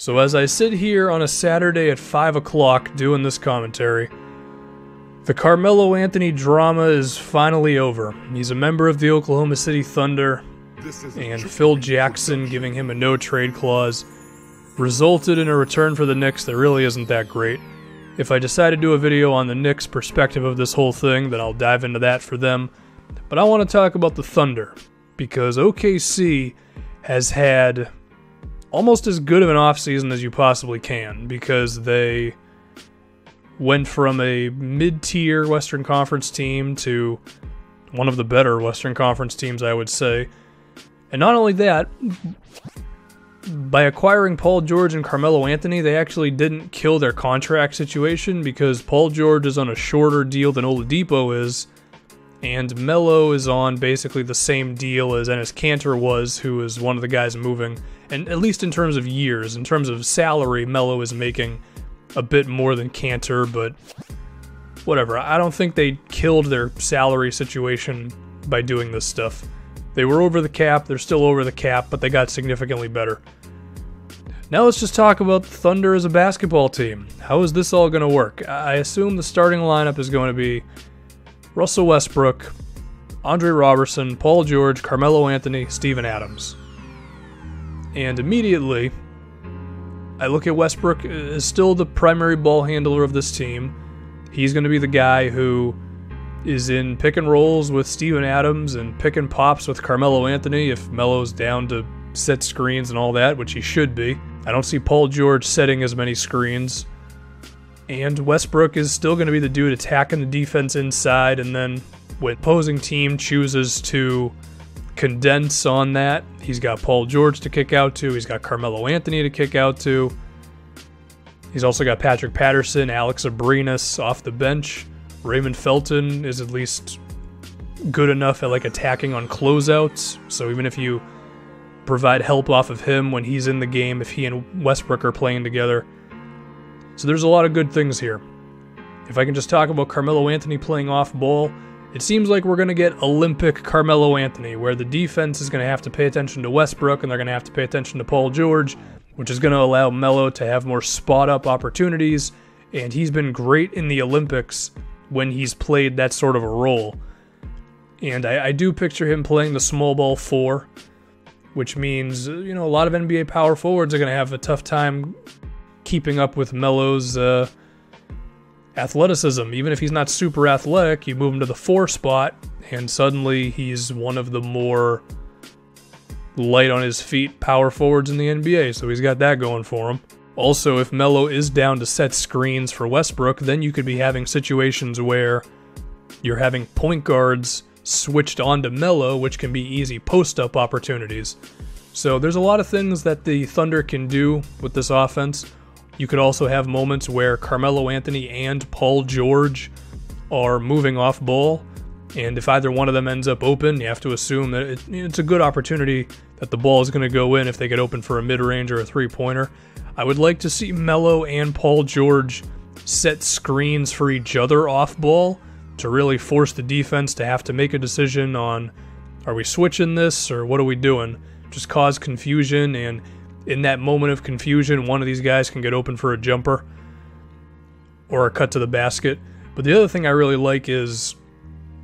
So as I sit here on a Saturday at 5 o'clock doing this commentary, the Carmelo Anthony drama is finally over. He's a member of the Oklahoma City Thunder, and Phil Jackson giving him a no-trade clause resulted in a return for the Knicks that really isn't that great. If I decide to do a video on the Knicks' perspective of this whole thing, then I'll dive into that for them. But I want to talk about the Thunder, because OKC has had almost as good of an offseason as you possibly can, because they went from a mid-tier Western Conference team to one of the better Western Conference teams, I would say. And not only that, by acquiring Paul George and Carmelo Anthony, they actually didn't kill their contract situation, because Paul George is on a shorter deal than Oladipo is, and Melo is on basically the same deal as Enes Kanter was, who is one of the guys moving. And at least in terms of years, in terms of salary, Melo is making a bit more than Kanter, but whatever. I don't think they killed their salary situation by doing this stuff. They were over the cap, they're still over the cap, but they got significantly better. Now let's just talk about the Thunder as a basketball team. How is this all going to work? I assume the starting lineup is going to be Russell Westbrook, Andre Robertson, Paul George, Carmelo Anthony, Steven Adams. And immediately, I look at Westbrook as still the primary ball handler of this team. He's going to be the guy who is in pick and rolls with Steven Adams and pick and pops with Carmelo Anthony if Melo's down to set screens and all that, which he should be. I don't see Paul George setting as many screens. And Westbrook is still going to be the dude attacking the defense inside, and then when opposing team chooses to condense on that, he's got Paul George to kick out to, he's got Carmelo Anthony to kick out to. He's also got Patrick Patterson, Alex Abrinas off the bench. Raymond Felton is at least good enough at attacking on closeouts, so even if you provide help off of him when he's in the game, if he and Westbrook are playing together. So there's a lot of good things here. If I can just talk about Carmelo Anthony playing off ball, it seems like we're going to get Olympic Carmelo Anthony, where the defense is going to have to pay attention to Westbrook and they're going to have to pay attention to Paul George, which is going to allow Melo to have more spot-up opportunities, and he's been great in the Olympics when he's played that sort of a role. And I do picture him playing the small ball 4, which means, a lot of NBA power forwards are going to have a tough time keeping up with Melo's athleticism. Even if he's not super athletic, you move him to the 4 spot, and suddenly he's one of the more light on his feet power forwards in the NBA, so he's got that going for him. Also, if Melo is down to set screens for Westbrook, then you could be having situations where you're having point guards switched onto Melo, which can be easy post-up opportunities. So there's a lot of things that the Thunder can do with this offense. You could also have moments where Carmelo Anthony and Paul George are moving off ball, and if either one of them ends up open, you have to assume that it's a good opportunity that the ball is going to go in if they get open for a mid-range or a three-pointer. I would like to see Melo and Paul George set screens for each other off ball to really force the defense to have to make a decision on, are we switching this or what are we doing? Just cause confusion, and in that moment of confusion, one of these guys can get open for a jumper or a cut to the basket. But the other thing I really like is,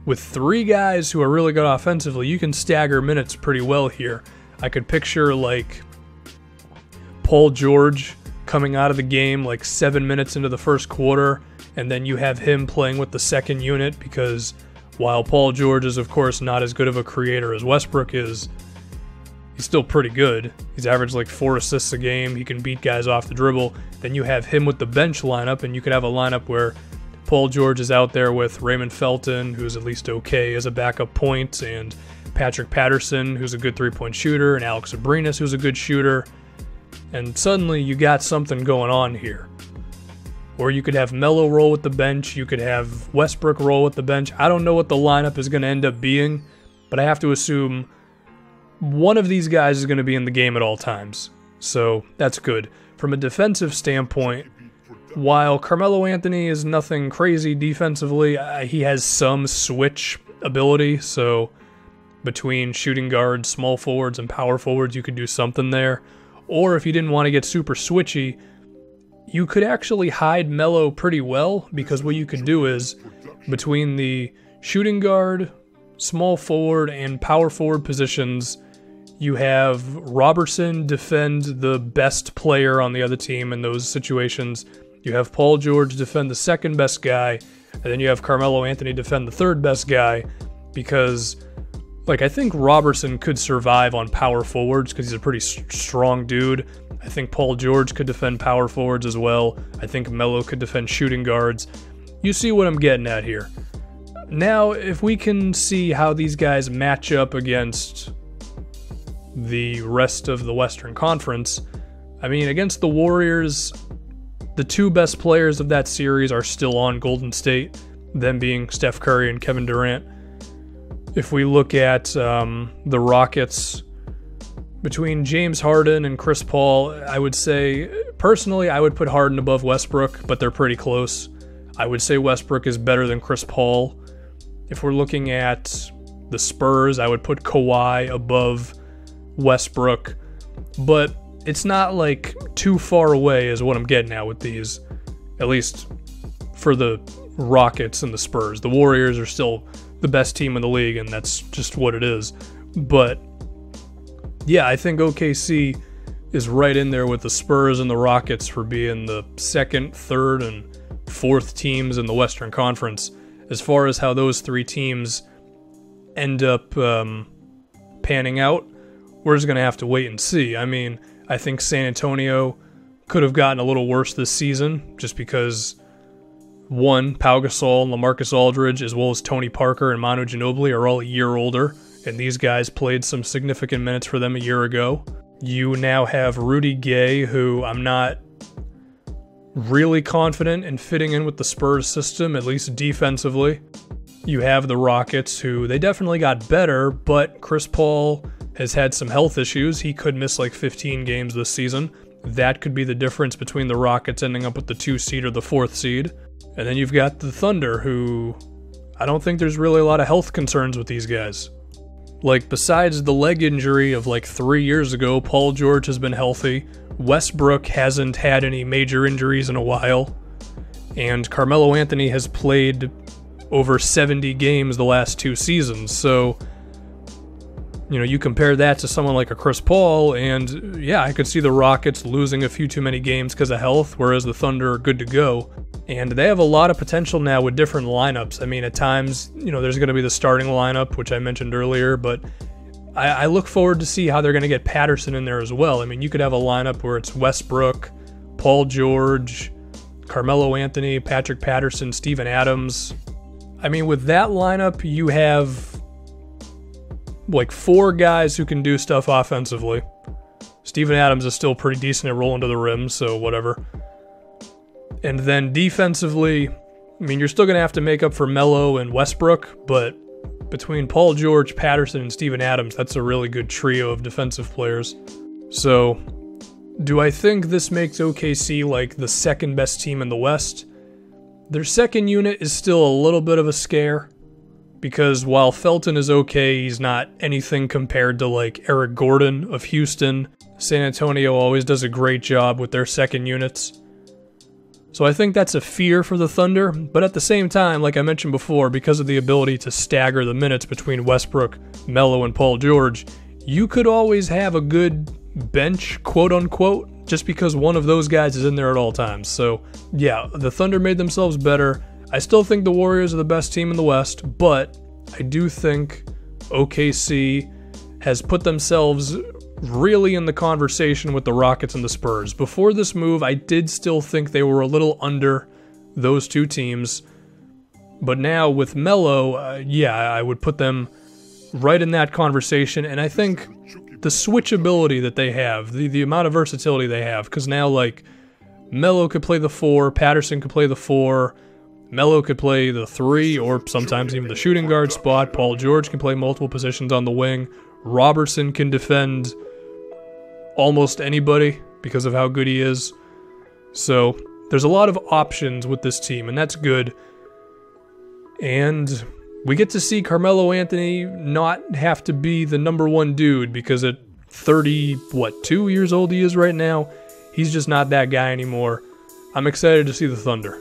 with 3 guys who are really good offensively, you can stagger minutes pretty well here. I could picture Paul George coming out of the game 7 minutes into the first quarter, and then you have him playing with the second unit, because while Paul George is of course not as good of a creator as Westbrook is, he's still pretty good. He's averaged 4 assists a game. He can beat guys off the dribble. Then you have him with the bench lineup, and you could have a lineup where Paul George is out there with Raymond Felton, who's at least okay as a backup point, and Patrick Patterson, who's a good three-point shooter, and Alex Abrinas, who's a good shooter. And suddenly you got something going on here. Or you could have Melo roll with the bench. You could have Westbrook roll with the bench. I don't know what the lineup is going to end up being, but I have to assume one of these guys is going to be in the game at all times. So that's good. From a defensive standpoint, while Carmelo Anthony is nothing crazy defensively, he has some switch ability. So between shooting guards, small forwards, and power forwards, you could do something there. Or if you didn't want to get super switchy, you could actually hide Melo pretty well, because what you could do is, between the shooting guard, small forward, and power forward positions, you have Robertson defend the best player on the other team in those situations. You have Paul George defend the second best guy, and then you have Carmelo Anthony defend the third best guy, because, like, I think Robertson could survive on power forwards because he's a pretty strong dude. I think Paul George could defend power forwards as well. I think Melo could defend shooting guards. You see what I'm getting at here. Now, if we can see how these guys match up against the rest of the Western Conference, I mean, against the Warriors, the two best players of that series are still on Golden State, them being Steph Curry and Kevin Durant. If we look at the Rockets, between James Harden and Chris Paul, I would say, personally, I would put Harden above Westbrook, but they're pretty close. I would say Westbrook is better than Chris Paul. If we're looking at the Spurs, I would put Kawhi above Westbrook, but it's not like too far away is what I'm getting at with these, at least for the Rockets and the Spurs. The Warriors are still the best team in the league, and that's just what it is. But yeah, I think OKC is right in there with the Spurs and the Rockets for being the second, third, and fourth teams in the Western Conference. As far as how those three teams end up panning out, we're just going to have to wait and see. I mean, I think San Antonio could have gotten a little worse this season just because, one, Pau Gasol and LaMarcus Aldridge, as well as Tony Parker and Manu Ginobili, are all a year older, and these guys played some significant minutes for them a year ago. You now have Rudy Gay, who I'm not really confident in fitting in with the Spurs system, at least defensively. You have the Rockets, who they definitely got better, but Chris Paul has had some health issues. He could miss like 15 games this season. That could be the difference between the Rockets ending up with the 2 seed or the 4th seed. And then you've got the Thunder, who I don't think there's really a lot of health concerns with these guys. Like, besides the leg injury of like 3 years ago, Paul George has been healthy. Westbrook hasn't had any major injuries in a while. And Carmelo Anthony has played over 70 games the last 2 seasons. So, you know, you compare that to someone like a Chris Paul, and yeah, I could see the Rockets losing a few too many games because of health, whereas the Thunder are good to go. And they have a lot of potential now with different lineups. I mean, at times, you know, there's going to be the starting lineup, which I mentioned earlier, but I look forward to see how they're going to get Patterson in there as well. I mean, you could have a lineup where it's Westbrook, Paul George, Carmelo Anthony, Patrick Patterson, Steven Adams. I mean, with that lineup, you have like 4 guys who can do stuff offensively. Steven Adams is still pretty decent at rolling to the rim, so whatever. And then defensively, I mean, you're still going to have to make up for Melo and Westbrook, but between Paul George, Patterson, and Steven Adams, that's a really good trio of defensive players. So, do I think this makes OKC like the second best team in the West? Their second unit is still a little bit of a scare, because while Felton is okay, he's not anything compared to like Eric Gordon of Houston. San Antonio always does a great job with their second units. So I think that's a fear for the Thunder, but at the same time, like I mentioned before, because of the ability to stagger the minutes between Westbrook, Melo, and Paul George, you could always have a good bench, quote-unquote, just because one of those guys is in there at all times. So yeah, the Thunder made themselves better. I still think the Warriors are the best team in the West, but I do think OKC has put themselves really in the conversation with the Rockets and the Spurs. Before this move, I did still think they were a little under those two teams, but now with Melo, yeah, I would put them right in that conversation, and I think the switchability that they have, the amount of versatility they have, because now, like, Melo could play the 4, Patterson could play the 4, Melo could play the 3, or sometimes even the shooting guard spot, Paul George can play multiple positions on the wing, Robertson can defend almost anybody because of how good he is. So there's a lot of options with this team, and that's good. And we get to see Carmelo Anthony not have to be the number 1 dude, because at 2 years old he is right now. He's just not that guy anymore. I'm excited to see the Thunder.